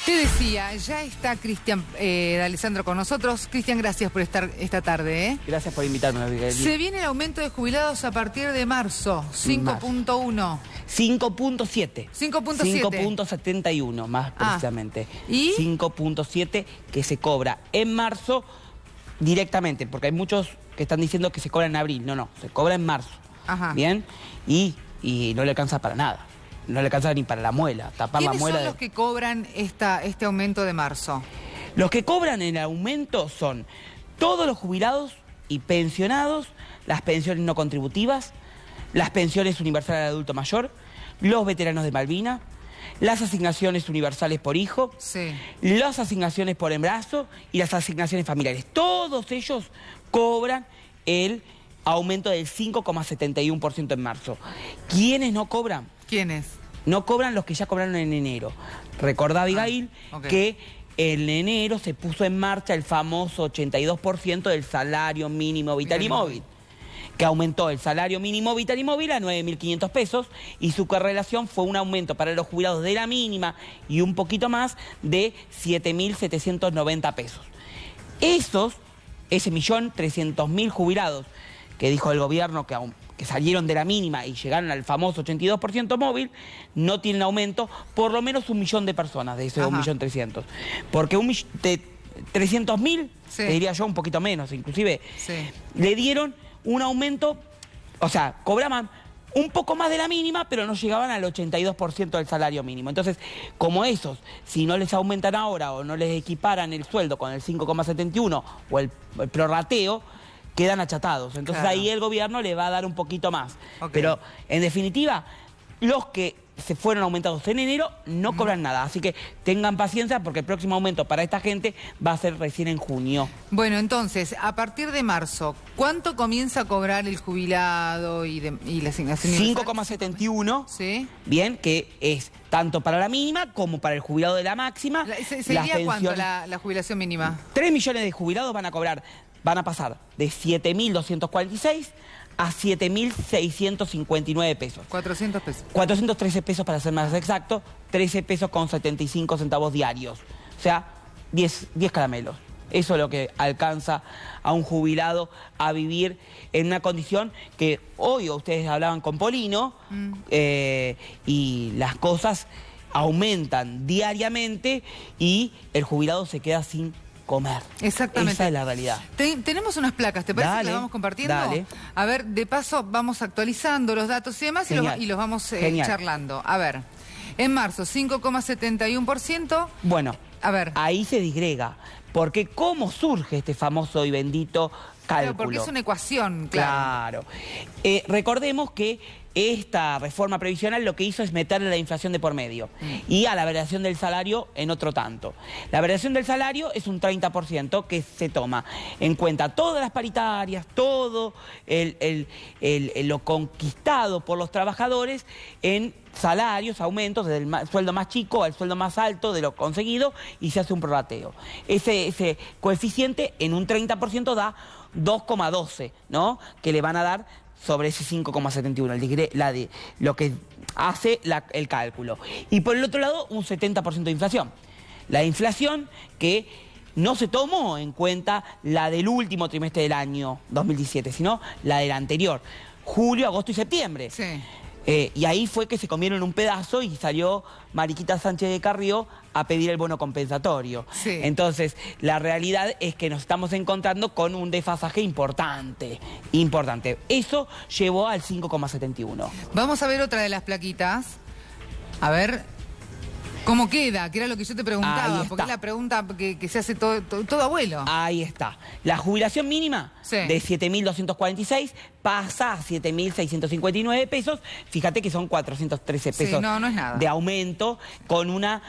Te decía, ya está Cristian D'Alessandro con nosotros. Cristian, gracias por estar esta tarde. Gracias por invitarme, Abigail. Se viene el aumento de jubilados a partir de marzo, 5.1. 5.7. 5.71 más precisamente. ¿Y? 5.7 que se cobra en marzo directamente, porque hay muchos que están diciendo que se cobra en abril. No, se cobra en marzo. Ajá. ¿Bien? Y no le alcanza para nada. No le alcanza ni para la muela, tapar la muela. ¿Quiénes son los que cobran este aumento de marzo? Los que cobran el aumento son todos los jubilados y pensionados, las pensiones no contributivas, las pensiones universales al adulto mayor, los veteranos de Malvinas, las asignaciones universales por hijo, sí, las asignaciones por embarazo y las asignaciones familiares. Todos ellos cobran el aumento del 5,71% en marzo. ¿Quiénes no cobran? ¿Quiénes? No cobran los que ya cobraron en enero. Recordá, Abigail, que en enero se puso en marcha el famoso 82% del salario mínimo vital y móvil, que aumentó el salario mínimo vital y móvil a 9.500 pesos y su correlación fue un aumento para los jubilados de la mínima y un poquito más de 7.790 pesos. Ese 1.300.000 jubilados que dijo el gobierno que salieron de la mínima y llegaron al famoso 82% móvil, no tienen aumento, por lo menos 1 millón de personas de ese 1.300.000. Porque 300.000, sí, te diría yo un poquito menos, inclusive, sí, le dieron un aumento, o sea, cobraban un poco más de la mínima, pero no llegaban al 82% del salario mínimo. Entonces, como esos, si no les aumentan ahora o no les equiparan el sueldo con el 5,71 o el prorrateo, quedan achatados. Entonces ahí el gobierno le va a dar un poquito más. Pero, en definitiva, los que se fueron aumentados en enero no cobran nada. Así que tengan paciencia porque el próximo aumento para esta gente va a ser recién en junio. Bueno, entonces, a partir de marzo, ¿cuánto comienza a cobrar el jubilado y la asignación? 5,71. Sí. Bien, que es tanto para la mínima como para el jubilado de la máxima. ¿Sería cuánto la jubilación mínima? 3 millones de jubilados van a pasar de 7.246 a 7.659 pesos. 400 pesos. 413 pesos para ser más exacto, 13 pesos con 75 centavos diarios. O sea, 10 caramelos. Eso es lo que alcanza a un jubilado a vivir en una condición que hoy ustedes hablaban con Polino y las cosas aumentan diariamente y el jubilado se queda sin comer. Exactamente. Esa es la realidad. Tenemos unas placas, ¿te parece que las vamos compartiendo? Dale. A ver, de paso vamos actualizando los datos y demás y los vamos charlando. A ver, en marzo 5,71%. Bueno, a ver, ahí se disgrega, porque ¿cómo surge este famoso y bendito cálculo? Claro, porque es una ecuación, claro. Recordemos que esta reforma previsional lo que hizo es meterle la inflación de por medio y a la variación del salario en otro tanto. La variación del salario es un 30% que se toma en cuenta todas las paritarias, todo lo conquistado por los trabajadores en salarios, aumentos, desde el sueldo más chico al sueldo más alto de lo conseguido y se hace un prorrateo. Ese coeficiente en un 30% da 2,12, ¿no? Que le van a dar sobre ese 5,71, lo que hace el cálculo. Y por el otro lado, un 70% de inflación. La inflación que no se tomó en cuenta la del último trimestre del año 2017, sino la del anterior, julio, agosto y septiembre. Sí. Y ahí fue que se comieron un pedazo y salió Mariquita Sánchez de Carrió a pedir el bono compensatorio. Sí. Entonces, la realidad es que nos estamos encontrando con un desfasaje importante. Eso llevó al 5,71. Vamos a ver otra de las plaquitas. A ver cómo queda, que era lo que yo te preguntaba, porque es la pregunta que se hace todo abuelo. Ahí está. La jubilación mínima de 7.246 pasa a 7.659 pesos. Fíjate que son 413 pesos no es nada de aumento con una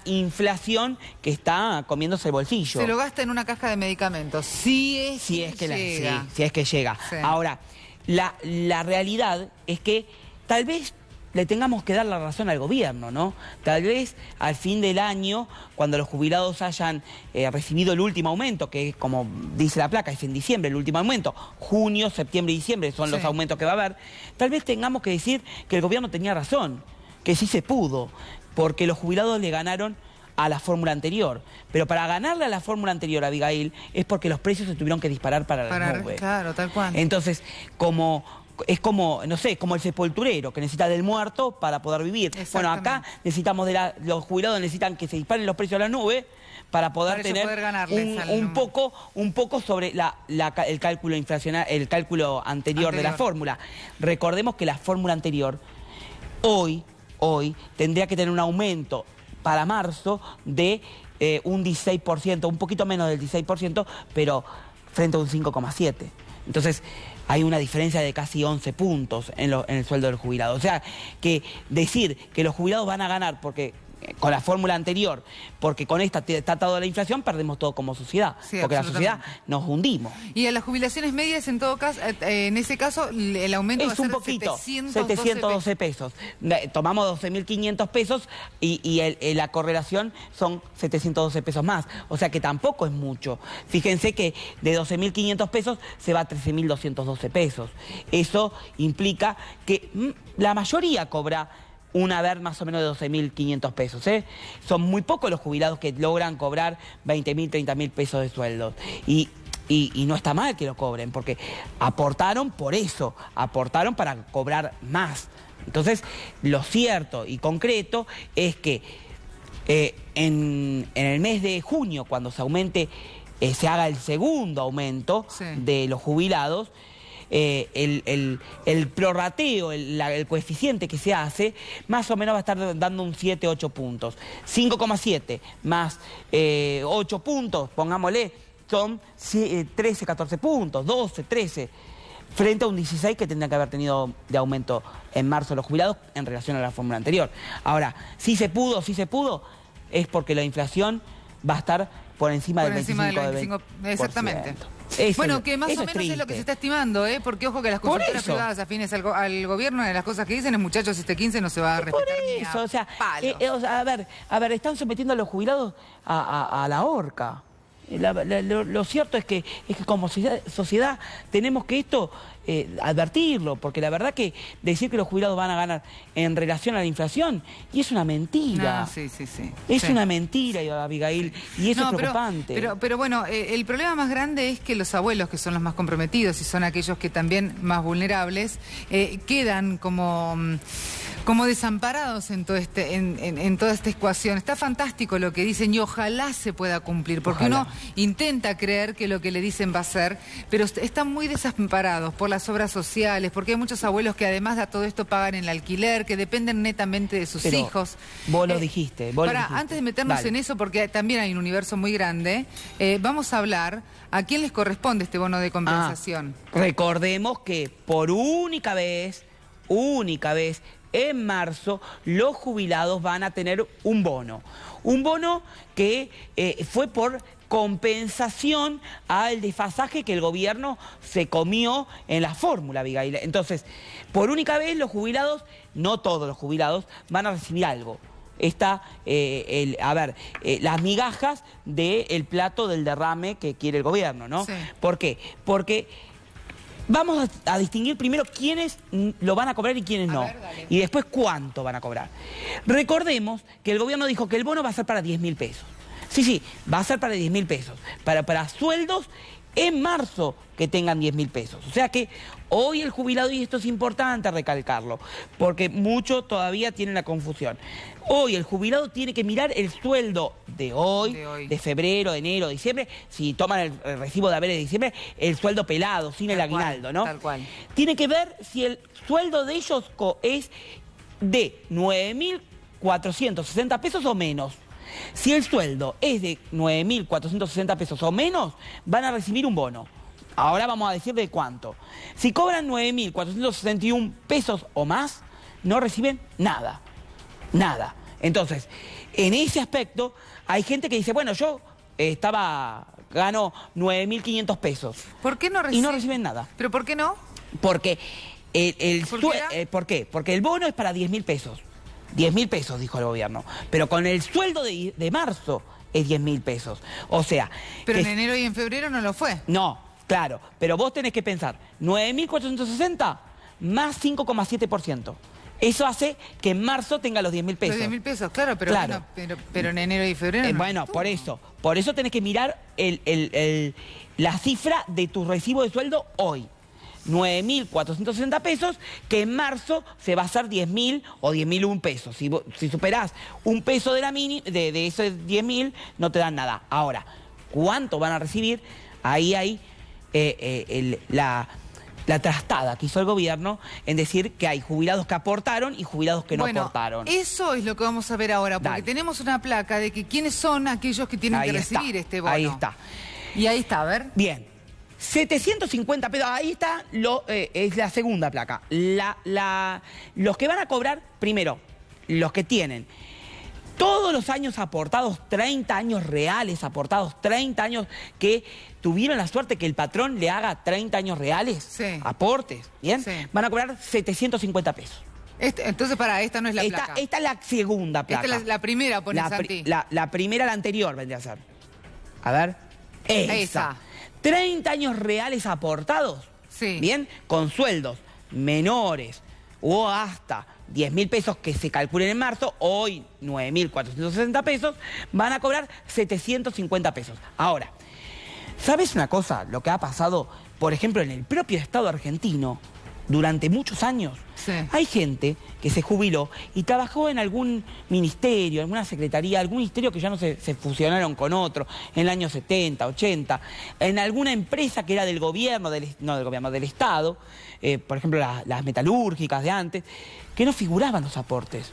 inflación que está comiéndose el bolsillo. Se lo gasta en una caja de medicamentos. Si es que llega. Sí. Ahora, la realidad es que tal vez le tengamos que dar la razón al gobierno, ¿no? Tal vez al fin del año, cuando los jubilados hayan recibido el último aumento, que es como dice la placa, es en diciembre el último aumento, junio, septiembre y diciembre son los aumentos que va a haber, tal vez tengamos que decir que el gobierno tenía razón, que sí se pudo, porque los jubilados le ganaron a la fórmula anterior. Pero para ganarle a la fórmula anterior, Abigail, es porque los precios se tuvieron que disparar para las nubes. Claro, tal cual. Entonces, es como, no sé, como el sepulturero que necesita del muerto para poder vivir. Bueno, acá necesitamos los jubilados necesitan que se disparen los precios a la nube para poder tener un poco sobre el cálculo inflacionario, el cálculo anterior de la fórmula. Recordemos que la fórmula anterior hoy tendría que tener un aumento para marzo de un 16%, un poquito menos del 16%, pero frente a un 5,7%. Entonces, hay una diferencia de casi 11 puntos en el sueldo del jubilado. O sea, que decir que los jubilados van a ganar porque con la fórmula anterior, porque con esta está atado a la inflación, perdemos todo como sociedad. Sí, porque la sociedad nos hundimos. Y en las jubilaciones medias, en todo caso, en ese caso, el aumento va a ser un poquito, 712 pesos. Tomamos 12.500 pesos y la correlación son 712 pesos más. O sea que tampoco es mucho. Fíjense que de 12.500 pesos se va a 13.212 pesos. Eso implica que la mayoría cobra un haber más o menos de 12.500 pesos. Son muy pocos los jubilados que logran cobrar 20.000, 30.000 pesos de sueldos. Y no está mal que lo cobren, porque aportaron por eso, aportaron para cobrar más. Entonces, lo cierto y concreto es que en el mes de junio, cuando se haga el segundo aumento de los jubilados, el prorrateo, el coeficiente que se hace, más o menos va a estar dando un 7, 8 puntos. 5,7 más 8 puntos, pongámosle, son 13, 14 puntos, 12, 13, frente a un 16 que tendrían que haber tenido de aumento en marzo los jubilados en relación a la fórmula anterior. Ahora, si se pudo, es porque la inflación va a estar por encima del 25%. Exactamente. Bueno, que más o menos es lo que se está estimando, porque ojo que las consultoras privadas afines al gobierno, de las cosas que dicen es, muchachos, este 15 no se va a respetar. Por eso, a ver, están sometiendo a los jubilados a la horca. Lo cierto es que como sociedad tenemos que advertirlo, porque la verdad que decir que los jubilados van a ganar en relación a la inflación, y es una mentira. Es una mentira, Abigail, y eso es preocupante. Pero bueno, el problema más grande es que los abuelos, que son los más comprometidos y son aquellos que también más vulnerables, quedan como desamparados en toda esta ecuación. Está fantástico lo que dicen y ojalá se pueda cumplir, porque uno intenta creer que lo que le dicen va a ser, pero están muy desamparados por las obras sociales, porque hay muchos abuelos que además de todo esto pagan el alquiler, que dependen netamente de sus hijos. Vos lo dijiste. Antes de meternos en eso, porque también hay un universo muy grande, vamos a hablar a quién les corresponde este bono de compensación. Recordemos que por única vez, en marzo, los jubilados van a tener un bono. Un bono que fue por compensación al desfasaje que el gobierno se comió en la fórmula, Abigail. Entonces, por única vez los jubilados, no todos los jubilados, van a recibir algo. Las migajas del plato del derrame que quiere el gobierno, ¿no? ¿Por qué? Porque vamos a distinguir primero quiénes lo van a cobrar y quiénes no. Y después cuánto van a cobrar. Recordemos que el gobierno dijo que el bono va a ser para 10.000 pesos. Sí, va a ser para 10.000 pesos. Para sueldos en marzo que tengan 10.000 pesos. O sea que hoy el jubilado, y esto es importante recalcarlo, porque muchos todavía tienen la confusión. Hoy el jubilado tiene que mirar el sueldo de hoy, de febrero, de enero, de diciembre, si toman el recibo de haberes de diciembre, el sueldo pelado, sin el aguinaldo, ¿no? Tal cual. Tiene que ver si el sueldo de ellos es de 9.460 pesos o menos. Si el sueldo es de 9.460 pesos o menos, van a recibir un bono. Ahora vamos a decir de cuánto. Si cobran 9.461 pesos o más, no reciben nada. Nada. Entonces, en ese aspecto, hay gente que dice, bueno, yo gano 9.500 pesos. ¿Por qué no reciben? Y no reciben nada. ¿Pero por qué no? Porque ¿por qué? Porque el bono es para 10.000 pesos. 10.000 pesos, dijo el gobierno. Pero con el sueldo de marzo es 10.000 pesos. O sea... Pero en enero y en febrero no lo fue. No, claro. Pero vos tenés que pensar, 9.460 más 5,7%. Eso hace que en marzo tenga los 10.000 pesos. Los 10.000 pesos, claro, pero, Claro. Bueno, pero en enero y febrero no bueno, estuvo. por eso tenés que mirar la cifra de tu recibo de sueldo hoy. 9.460 pesos, que en marzo se va a hacer 10.000 o 10.001 pesos. Si superás un peso de esos 10.000, no te dan nada. Ahora, ¿cuánto van a recibir? Ahí hay la trastada que hizo el gobierno en decir que hay jubilados que aportaron y jubilados que no aportaron. Eso es lo que vamos a ver ahora, porque tenemos una placa de que quiénes son aquellos que tienen que recibir este bono. Ahí está. Y ahí está, a ver. Bien. 750 pesos, ahí está, es la segunda placa. Los que van a cobrar, primero, los que tienen todos los años aportados, 30 años reales aportados, 30 años que tuvieron la suerte que el patrón le haga 30 años reales, aportes, ¿bien? Sí. Van a cobrar 750 pesos. Entonces, esta no es la placa. Esta es la segunda placa. Esta es la primera, pone Santi. La primera, la anterior, vendría a ser. A ver. Esa. 30 años reales aportados, bien, con sueldos menores o hasta 10.000 pesos que se calculen en marzo, hoy 9.460 pesos, van a cobrar 750 pesos. Ahora, ¿sabes una cosa? Lo que ha pasado, por ejemplo, en el propio Estado argentino, durante muchos años, hay gente que se jubiló y trabajó en algún ministerio, alguna secretaría, algún ministerio que ya no se fusionaron con otro, en el año 70, 80, en alguna empresa que era del gobierno, del Estado, por ejemplo las metalúrgicas de antes, que no figuraban los aportes.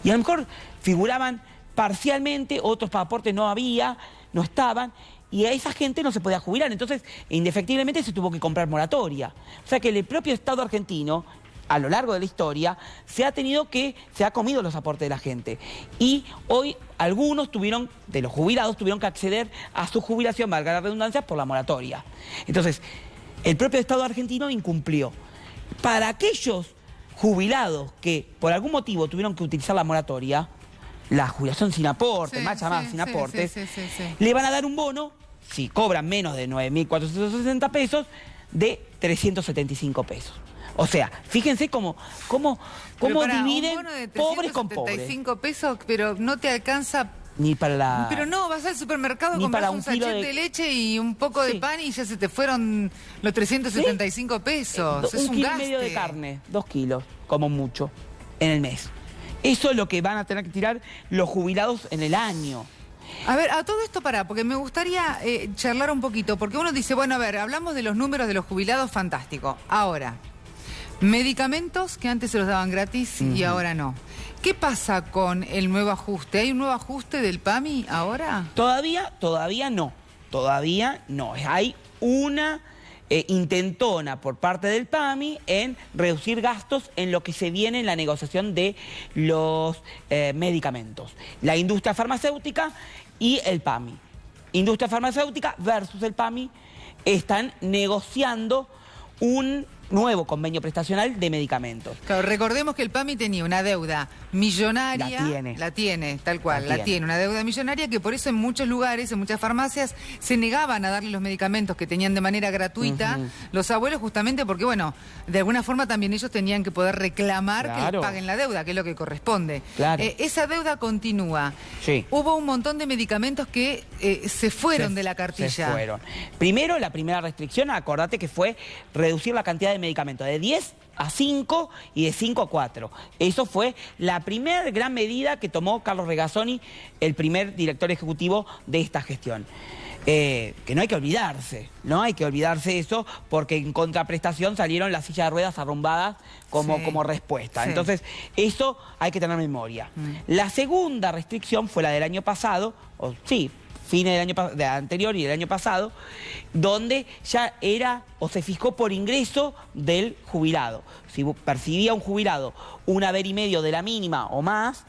Y a lo mejor figuraban parcialmente, otros aportes no había, no estaban, y a esa gente no se podía jubilar. Entonces, indefectiblemente se tuvo que comprar moratoria. O sea que el propio Estado argentino, a lo largo de la historia, se ha comido los aportes de la gente. Y hoy algunos de los jubilados tuvieron que acceder a su jubilación, valga la redundancia, por la moratoria. Entonces, el propio Estado argentino incumplió. Para aquellos jubilados que por algún motivo tuvieron que utilizar la moratoria, la jubilación sin aporte, sin aportes, le van a dar un bono, si cobran menos de 9.460 pesos, de 375 pesos. O sea, fíjense cómo dividen pobres con pobres. 375 pesos, pero no te alcanza... Ni para la... Pero no, vas al supermercado, compras un sachet de leche y un poco de pan y ya se te fueron los 375 pesos. Es un gasto. 1,5 kilos de carne, 2 kilos, como mucho, en el mes. Eso es lo que van a tener que tirar los jubilados en el año. A ver, a todo esto porque me gustaría charlar un poquito, porque uno dice, bueno, a ver, hablamos de los números de los jubilados, fantástico. Ahora, medicamentos que antes se los daban gratis y ahora no. ¿Qué pasa con el nuevo ajuste? ¿Hay un nuevo ajuste del PAMI ahora? Todavía no. Todavía no. Hay una intentona por parte del PAMI en reducir gastos en lo que se viene en la negociación de los medicamentos. La industria farmacéutica y el PAMI. Industria farmacéutica versus el PAMI están negociando un nuevo convenio prestacional de medicamentos. Claro, recordemos que el PAMI tenía una deuda millonaria. La tiene, tal cual, la tiene. Una deuda millonaria que por eso en muchos lugares, en muchas farmacias, se negaban a darle los medicamentos que tenían de manera gratuita los abuelos, justamente porque, bueno, de alguna forma también ellos tenían que poder reclamar que les paguen la deuda, que es lo que corresponde. Esa deuda continúa. Hubo un montón de medicamentos que se fueron de la cartilla. Se fueron. Primero, la primera restricción, acordate que fue reducir la cantidad de medicamentos de 10 a 5 y de 5 a 4. Eso fue la primera gran medida que tomó Carlos Regazzoni, el primer director ejecutivo de esta gestión. Que no hay que olvidarse eso, porque en contraprestación salieron las sillas de ruedas arrumbadas como respuesta. Entonces, eso hay que tener memoria. La segunda restricción fue la del año pasado, fines del año anterior y del año pasado, donde ya era o se fijó por ingreso del jubilado. Si percibía un jubilado un haber y medio de la mínima o más,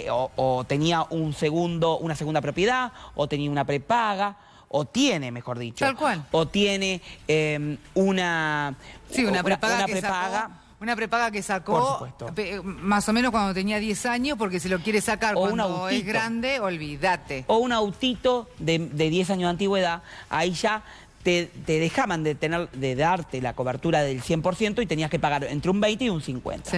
o tenía una segunda propiedad, o tenía una prepaga, o tiene, mejor dicho. Tal cual. O tiene una prepaga. Una prepaga que sacó más o menos cuando tenía 10 años, porque si lo quiere sacar cuando es grande, olvídate. O un autito de 10 años de antigüedad, ahí ya te dejaban de darte la cobertura del 100% y tenías que pagar entre un 20 y un 50. Sí.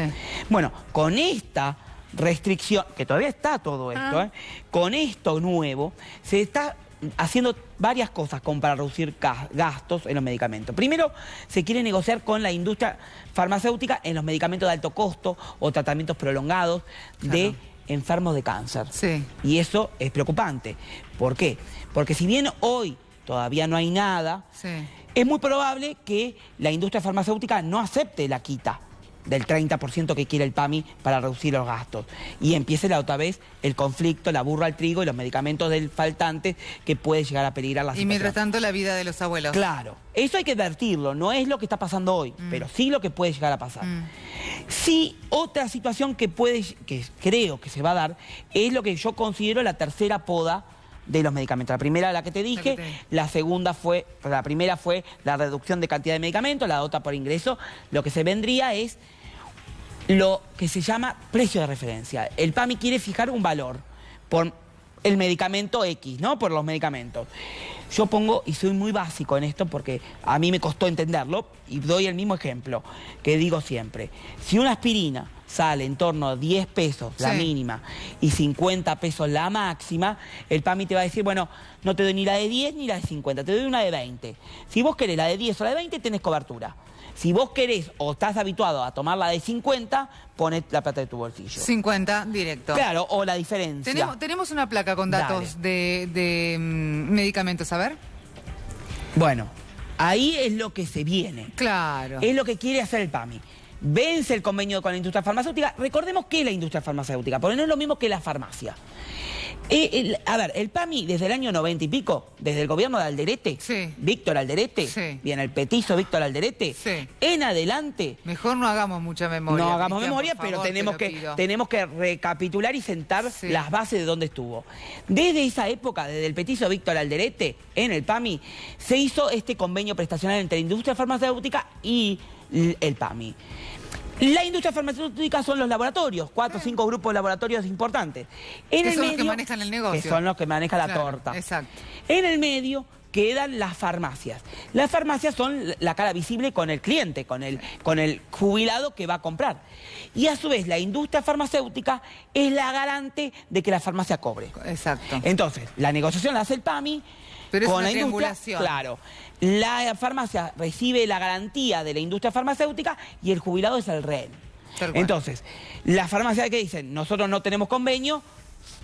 Bueno, con esta restricción, que todavía está todo esto, con esto nuevo, se está haciendo varias cosas como para reducir gastos en los medicamentos. Primero, se quiere negociar con la industria farmacéutica en los medicamentos de alto costo o tratamientos prolongados de enfermos de cáncer. Sí. Y eso es preocupante. ¿Por qué? Porque si bien hoy todavía no hay nada, es muy probable que la industria farmacéutica no acepte la quita del 30% que quiere el PAMI para reducir los gastos. Y empiece otra vez el conflicto, la burra al trigo y los medicamentos del faltante que puede llegar a peligrar la situación. Y mientras tanto la vida de los abuelos. Claro, eso hay que advertirlo, no es lo que está pasando hoy, pero sí lo que puede llegar a pasar. Sí, otra situación que creo que se va a dar, es lo que yo considero la tercera poda de los medicamentos. La primera, la que te dije, la primera fue la reducción de cantidad de medicamentos, la otra por ingreso. Lo que se vendría es lo que se llama precio de referencia. El PAMI quiere fijar un valor por el medicamento X, ¿no? Por los medicamentos. Yo pongo, y soy muy básico en esto porque a mí me costó entenderlo, y doy el mismo ejemplo que digo siempre. Si una aspirina sale en torno a 10 pesos la mínima y 50 pesos la máxima, el PAMI te va a decir, bueno, no te doy ni la de 10 ni la de 50, te doy una de 20. Si vos querés la de 10 o la de 20, tenés cobertura. Si vos querés o estás habituado a tomar la de 50, pones la plata de tu bolsillo. 50 directo. Claro, o la diferencia. Tenemos una placa con datos de medicamentos, a ver. Bueno, ahí es lo que se viene. Claro. Es lo que quiere hacer el PAMI. Vence el convenio con la industria farmacéutica. Recordemos que es la industria farmacéutica, porque no es lo mismo que la farmacia. A ver, el PAMI desde el año 90 y pico, desde el gobierno de Alderete, Víctor Alderete, bien, el petizo Víctor Alderete, en adelante... Mejor no hagamos mucha memoria. No hagamos memoria, pero tenemos que recapitular y sentar las bases de dónde estuvo. Desde esa época, desde el petizo Víctor Alderete, en el PAMI, se hizo este convenio prestacional entre la industria farmacéutica y el PAMI. La industria farmacéutica son los laboratorios, 4 o 5 grupos de laboratorios importantes. Que son los que manejan el negocio. Que son los que manejan la torta. Exacto. En el medio quedan las farmacias. Las farmacias son la cara visible con el cliente, con el jubilado que va a comprar. Y a su vez la industria farmacéutica es la garante de que la farmacia cobre. Exacto. Entonces, la negociación la hace el PAMI. Pero es con una la industria, claro. La farmacia recibe la garantía de la industria farmacéutica y el jubilado es el rehén. Entonces, la farmacia que dicen, nosotros no tenemos convenio,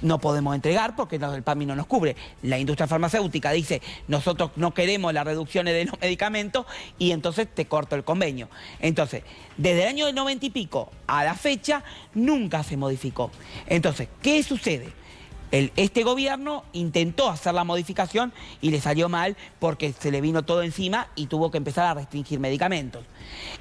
no podemos entregar porque el PAMI no nos cubre. La industria farmacéutica dice, nosotros no queremos las reducciones de los medicamentos y entonces te corto el convenio. Entonces, desde el año del 90 y pico a la fecha, nunca se modificó. Entonces, ¿qué sucede? Este gobierno intentó hacer la modificación y le salió mal porque se le vino todo encima y tuvo que empezar a restringir medicamentos.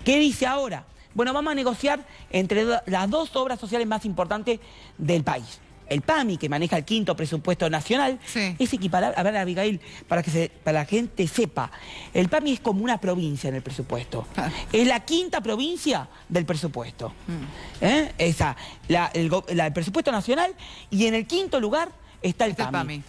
¿Qué dice ahora? Bueno, vamos a negociar entre las dos obras sociales más importantes del país. El PAMI, que maneja el 5º presupuesto nacional, es equiparable. A ver, Abigail, para que la gente sepa, el PAMI es como una provincia en el presupuesto. Es la 5ª provincia del presupuesto. El presupuesto nacional, y en el 5º lugar está el PAMI.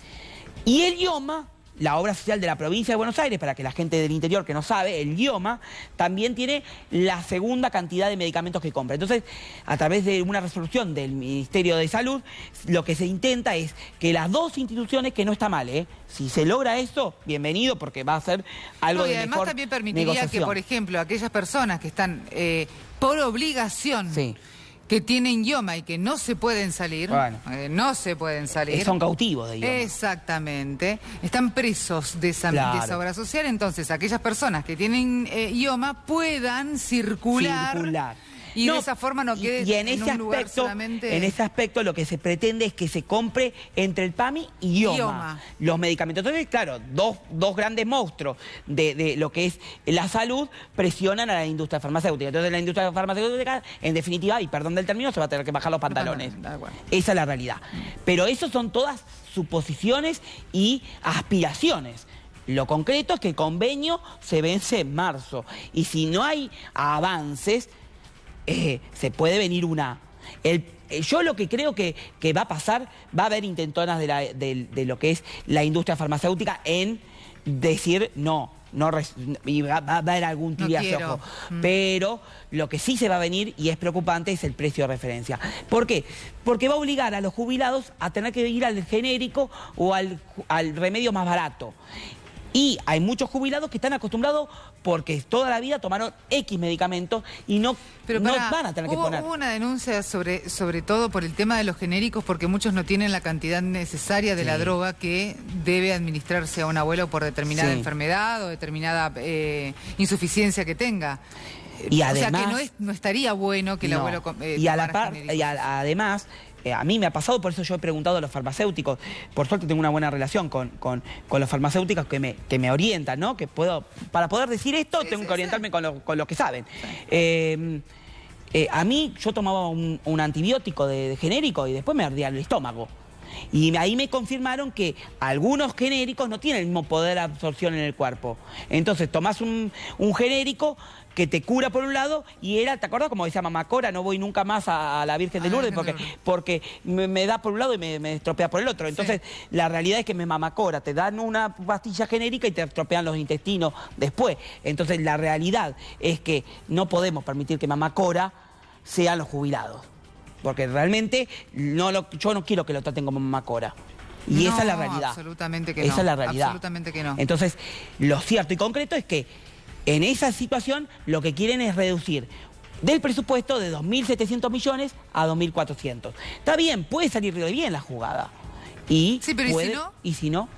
Y el IOMA, la obra social de la provincia de Buenos Aires, para que la gente del interior que no sabe, el IOMA, también tiene la segunda cantidad de medicamentos que compra. Entonces, a través de una resolución del Ministerio de Salud, lo que se intenta es que las dos instituciones, que no está mal, si se logra eso, bienvenido, porque va a ser algo de mejor negociación. Y además también permitiría que, por ejemplo, aquellas personas que están por obligación... que tienen IOMA y que no se pueden salir, son cautivos de IOMA. Exactamente. Están presos de esa obra social. Entonces, aquellas personas que tienen IOMA puedan circular. Y de esa forma no quede en un lugar solamente... En ese aspecto lo que se pretende es que se compre entre el PAMI y IOMA los medicamentos. Entonces, claro, dos grandes monstruos de lo que es la salud presionan a la industria farmacéutica. Entonces la industria farmacéutica, en definitiva, y perdón del término, se va a tener que bajar los pantalones. Esa es la realidad. Pero eso son todas suposiciones y aspiraciones. Lo concreto es que el convenio se vence en marzo. Y si no hay avances... se puede venir una... Yo lo que creo que va a pasar, va a haber intentonas de lo que es la industria farmacéutica en decir no. y va a haber algún tiro de aflojo. Pero lo que sí se va a venir, y es preocupante, es el precio de referencia. ¿Por qué? Porque va a obligar a los jubilados a tener que ir al genérico o al remedio más barato. Y hay muchos jubilados que están acostumbrados porque toda la vida tomaron X medicamentos y no van a tener que poner. Hubo una denuncia sobre todo por el tema de los genéricos, porque muchos no tienen la cantidad necesaria de la droga que debe administrarse a un abuelo por determinada enfermedad o determinada insuficiencia que tenga. Y además, o sea que no estaría bueno que el abuelo además, a mí me ha pasado, por eso yo he preguntado a los farmacéuticos. Por suerte tengo una buena relación con los farmacéuticos que me orientan, ¿no? Que para poder decir esto, tengo que orientarme con lo que saben. A mí, yo tomaba un antibiótico de genérico y después me ardía el estómago. Y ahí me confirmaron que algunos genéricos no tienen el mismo poder de absorción en el cuerpo. Entonces tomás un genérico que te cura por un lado y ¿te acordás como decía Mamá Cora? No voy nunca más a la Virgen de Lourdes porque me da por un lado y me estropea por el otro. Entonces la realidad es que Mamá Cora te dan una pastilla genérica y te estropean los intestinos después. Entonces la realidad es que no podemos permitir que Mamá Cora sean los jubilados. Porque realmente yo no quiero que lo traten como Mamá Cora. Y esa es la realidad. Absolutamente que no. Esa es la realidad. Absolutamente que no. Entonces, lo cierto y concreto es que en esa situación lo que quieren es reducir del presupuesto de 2.700 millones a 2.400. Está bien, puede salir bien la jugada. Sí, pero ¿y si no? ¿Y si no?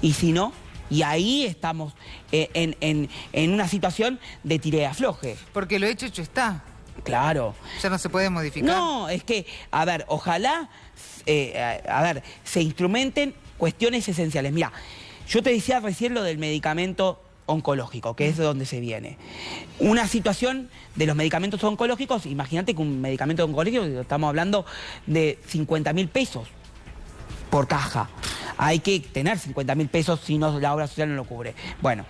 ¿Y si no? Y ahí estamos en una situación de tire y afloje. Porque lo hecho está. Claro. Ya no se puede modificar. No, es que, a ver, ojalá, se instrumenten cuestiones esenciales. Mira, yo te decía recién lo del medicamento oncológico, que es de donde se viene. Una situación de los medicamentos oncológicos, imagínate que un medicamento oncológico, estamos hablando de 50.000 pesos por caja. Hay que tener 50.000 pesos si no, la obra social no lo cubre. Bueno,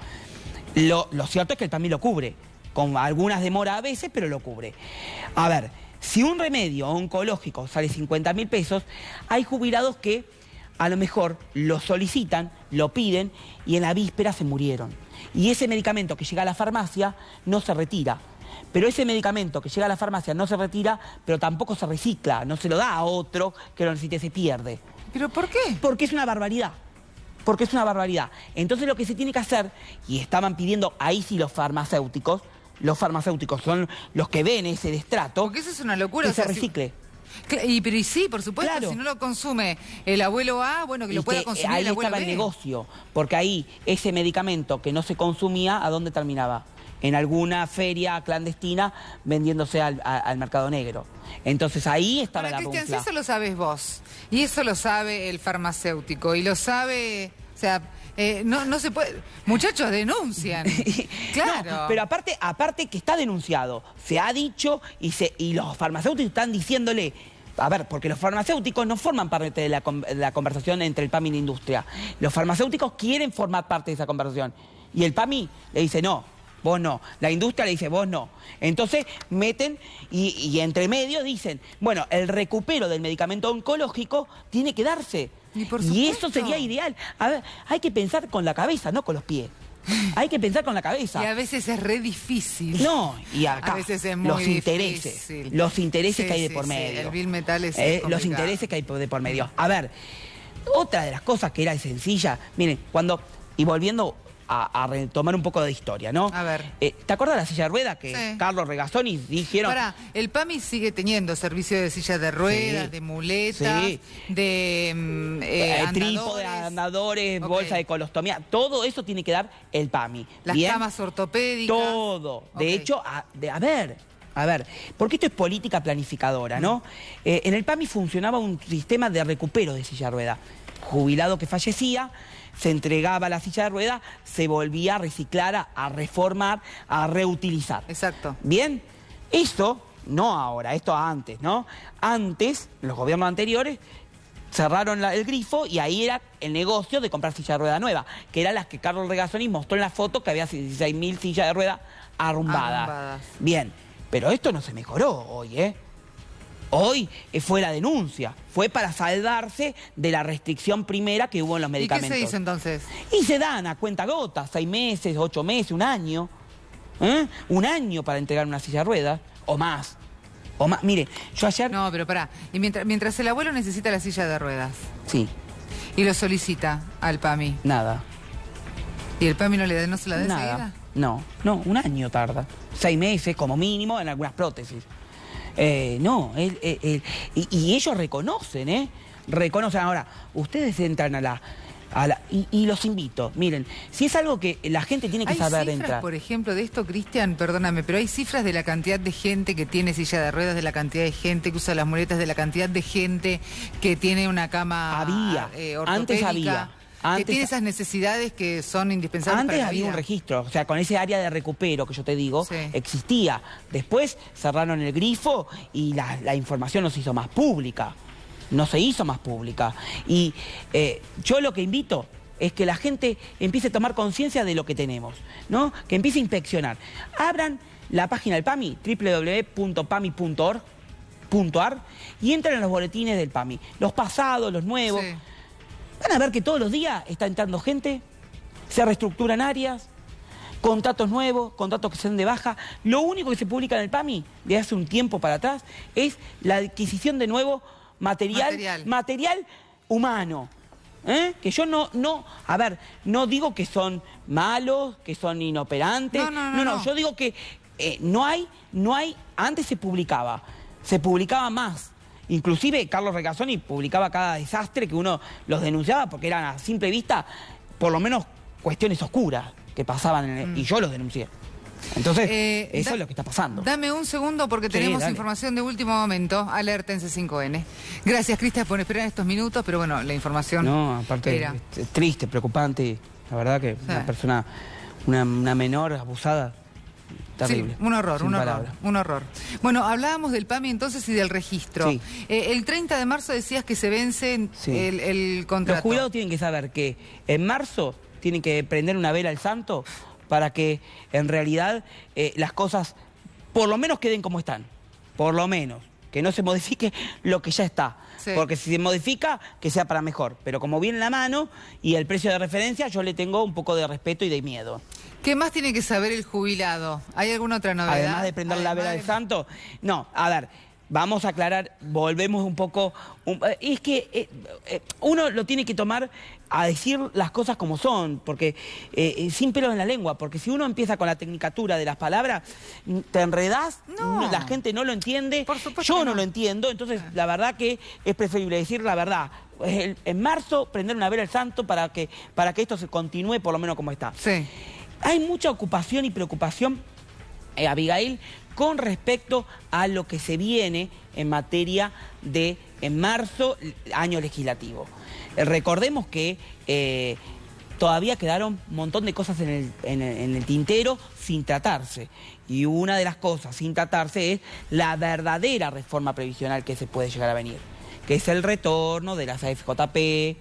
lo cierto es que el PAMI lo cubre. Con algunas demoras a veces, pero lo cubre. A ver, si un remedio oncológico sale 50.000 pesos, hay jubilados que a lo mejor lo solicitan, lo piden y en la víspera se murieron. Y ese medicamento que llega a la farmacia no se retira. Pero ese medicamento que llega a la farmacia no se retira, pero tampoco se recicla, no se lo da a otro que lo necesite, se pierde. ¿Pero por qué? Porque es una barbaridad. Porque es una barbaridad. Entonces lo que se tiene que hacer, y estaban pidiendo ahí sí los farmacéuticos son los que ven ese destrato. Porque eso es una locura. Que se recicle. Pero sí, por supuesto, claro. Si no lo consume el abuelo A, bueno, que lo pueda consumir ahí el abuelo estaba B. el negocio, porque ahí ese medicamento que no se consumía, ¿a dónde terminaba? En alguna feria clandestina vendiéndose al mercado negro. Entonces ahí estaba la Cristian, rufla. si eso lo sabes vos, y eso lo sabe el farmacéutico, y lo sabe, o sea, no se puede. Muchachos, denuncian. Claro. No, pero aparte que está denunciado, se ha dicho y los farmacéuticos están diciéndole. A ver, porque los farmacéuticos no forman parte de la conversación entre el PAMI y la industria. Los farmacéuticos quieren formar parte de esa conversación. Y el PAMI le dice no. Vos no. La industria le dice, vos no. Entonces meten y entre medio dicen, bueno, el recupero del medicamento oncológico tiene que darse. Y eso sería ideal. A ver, hay que pensar con la cabeza, no con los pies. Hay que pensar con la cabeza. Y a veces es re difícil. No, y acá a veces es muy difícil. Los intereses que hay de por medio. El bill metal es los intereses que hay de por medio. A ver, otra de las cosas que era sencilla, miren, y volviendo a retomar un poco de historia, ¿no? A ver. ¿Te acuerdas de la silla de ruedas que Carlos Regazzoni dijeron? El PAMI sigue teniendo servicio de sillas de ruedas, de muletas, de trípode, andadores, bolsa de colostomía, todo eso tiene que dar el PAMI. Las camas ortopédicas. Todo. De hecho, a ver, porque esto es política planificadora, ¿no? En el PAMI funcionaba un sistema de recupero de silla de ruedas. Jubilado que fallecía, se entregaba la silla de ruedas, se volvía a reciclar, a reformar, a reutilizar. Exacto. Bien, esto, no ahora, esto antes, ¿no? Antes, los gobiernos anteriores cerraron el grifo y ahí era el negocio de comprar silla de rueda nueva, que eran las que Carlos Regazzoni mostró en la foto, que había 16.000 sillas de rueda arrumbadas. Bien, pero esto no se mejoró hoy, ¿eh? Hoy fue la denuncia, fue para salvarse de la restricción primera que hubo en los medicamentos. ¿Y qué se hizo entonces? Y se dan a cuentagotas, 6 meses, 8 meses, un año. Un año para entregar una silla de ruedas, o más. O más. Mire, yo ayer... No, pero pará. Y mientras el abuelo necesita la silla de ruedas. Sí. Y lo solicita al PAMI. Nada. ¿Y el PAMI no se la da enseguida? No, un año tarda. 6 meses como mínimo en algunas prótesis. Y ellos reconocen, reconocen. Ahora, ustedes entran y los invito, miren, si es algo que la gente tiene que saber ¿Hay cifras, por ejemplo, de esto, Cristian? Perdóname, pero hay cifras de la cantidad de gente que tiene silla de ruedas, de la cantidad de gente que usa las muletas, de la cantidad de gente que tiene una cama ortopédica, antes había. Que tiene esas necesidades que son indispensables antes para la había vida. un registro, o sea, con ese área de recupero que yo te digo, sí, existía. Después cerraron el grifo y la información no se hizo más pública. No se hizo más pública. Y yo lo que invito es que la gente empiece a tomar conciencia de lo que tenemos, ¿no? Que empiece a inspeccionar. Abran la página del PAMI, www.pami.org.ar, y entren en los boletines del PAMI, los pasados, los nuevos. Sí. Van a ver que todos los días está entrando gente, se reestructuran áreas, contratos nuevos, contratos que se dan de baja. Lo único que se publica en el PAMI de hace un tiempo para atrás es la adquisición de nuevo material humano. Que yo a ver, no digo que son malos, que son inoperantes. No, yo digo que no hay, antes se publicaba más. Inclusive Carlos Regazzoni publicaba cada desastre que uno los denunciaba porque eran a simple vista, por lo menos, cuestiones oscuras que pasaban y yo los denuncié. Entonces, eso es lo que está pasando. Dame un segundo porque tenemos información de último momento. Alerta en C5N. Gracias, Cristian, por esperar estos minutos, pero bueno, la información... No, aparte, es triste, preocupante. La verdad que una persona, una menor abusada... Terrible. Sí, un horror. Bueno, hablábamos del PAMI entonces y del registro. Sí. El 30 de marzo decías que se vence el contrato. Los jubilados tienen que saber que en marzo tienen que prender una vela al santo para que en realidad las cosas por lo menos queden como están. Por lo menos. Que no se modifique lo que ya está. Sí. Porque si se modifica, que sea para mejor. Pero como viene en la mano y el precio de referencia, yo le tengo un poco de respeto y de miedo. ¿Qué más tiene que saber el jubilado? ¿Hay alguna otra novedad? Además de prender la vela del santo. No, a ver, vamos a aclarar, volvemos un poco... es que uno lo tiene que tomar a decir las cosas como son, porque sin pelos en la lengua, porque si uno empieza con la tecnicatura de las palabras, te enredás, la gente no lo entiende, yo no lo entiendo, entonces la verdad que es preferible decir la verdad. En marzo prender una vela al santo para que esto se continúe por lo menos como está. Sí. Hay mucha ocupación y preocupación, Abigail, con respecto a lo que se viene en materia de, en marzo, año legislativo. Recordemos que todavía quedaron un montón de cosas en el tintero sin tratarse. Y una de las cosas sin tratarse es la verdadera reforma previsional que se puede llegar a venir, que es el retorno de las AFJP,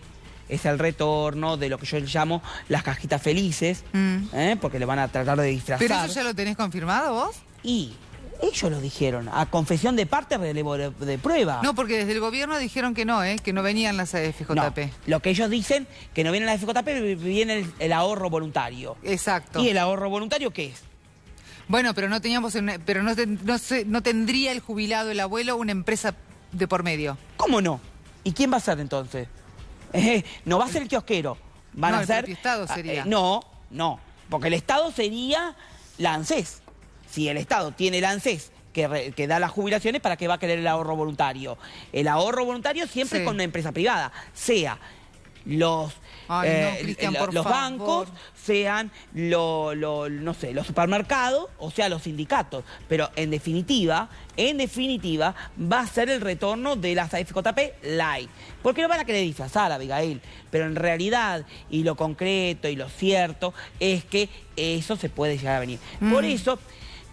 es el retorno de lo que yo llamo las cajitas felices, porque le van a tratar de disfrazar. ¿Pero eso ya lo tenés confirmado vos? Y ellos lo dijeron, a confesión de parte, relevo de prueba. No, porque desde el gobierno dijeron que no venían las AFJP. No, lo que ellos dicen, que no viene la AFJP, viene el ahorro voluntario. Exacto. ¿Y el ahorro voluntario qué es? Bueno, pero no tendría el jubilado, el abuelo, una empresa de por medio. ¿Cómo no? ¿Y quién va a ser entonces? No va a ser el kiosquero. Van a ser... el Estado sería. No, porque el Estado sería la ANSES. Si el Estado tiene la ANSES que da las jubilaciones, ¿para qué va a querer el ahorro voluntario? El ahorro voluntario siempre con una empresa privada, los bancos, sean no sé, los supermercados, o sea, los sindicatos. Pero en definitiva, va a ser el retorno de las AFJP light. Porque lo van a querer disfrazar, Abigail. Pero en realidad, y lo concreto y lo cierto, es que eso se puede llegar a venir. Por eso,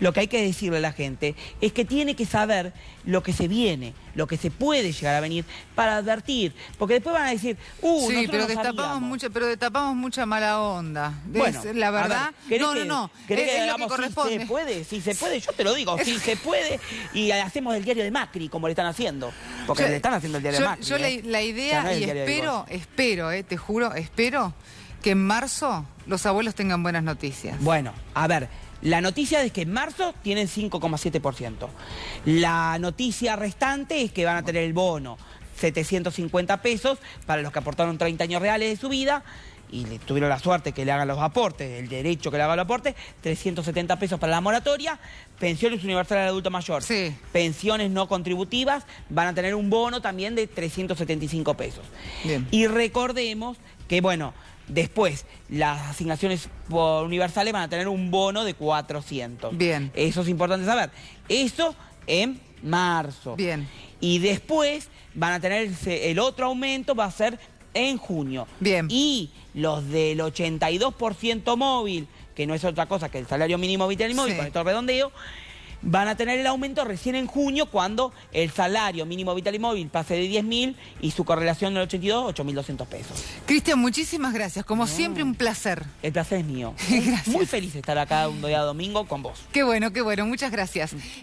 lo que hay que decirle a la gente es que tiene que saber lo que se viene, lo que se puede llegar a venir para advertir. Porque después van a decir, sí, pero destapamos mucha mala onda. Bueno, la verdad. ¿querés es lo que corresponde. Si se puede, yo te lo digo, si se puede, y hacemos el diario de Macri, como le están haciendo. Porque le están haciendo el diario de Macri. Yo la idea, y espero, te juro, espero que en marzo los abuelos tengan buenas noticias. Bueno, a ver, la noticia es que en marzo tienen 5,7%. La noticia restante es que van a tener el bono, 750 pesos para los que aportaron 30 años reales de su vida y tuvieron la suerte que le hagan los aportes, el derecho que le hagan los aportes, 370 pesos para la moratoria, pensiones universales al adulto mayor, sí. Pensiones no contributivas, van a tener un bono también de 375 pesos. Bien. Y recordemos que, bueno, después, las asignaciones universales van a tener un bono de 400. Bien. Eso es importante saber. Eso en marzo. Bien. Y después van a tener el otro aumento, va a ser en junio. Bien. Y los del 82% móvil, que no es otra cosa que el salario mínimo vital y móvil, sí. con esto redondeo, van a tener el aumento recién en junio cuando el salario mínimo vital y móvil pase de 10.000 y su correlación del 82, 8.200 pesos. Cristian, muchísimas gracias. Como siempre, un placer. El placer es mío. Gracias. Muy feliz de estar acá un día domingo con vos. Qué bueno, muchas gracias.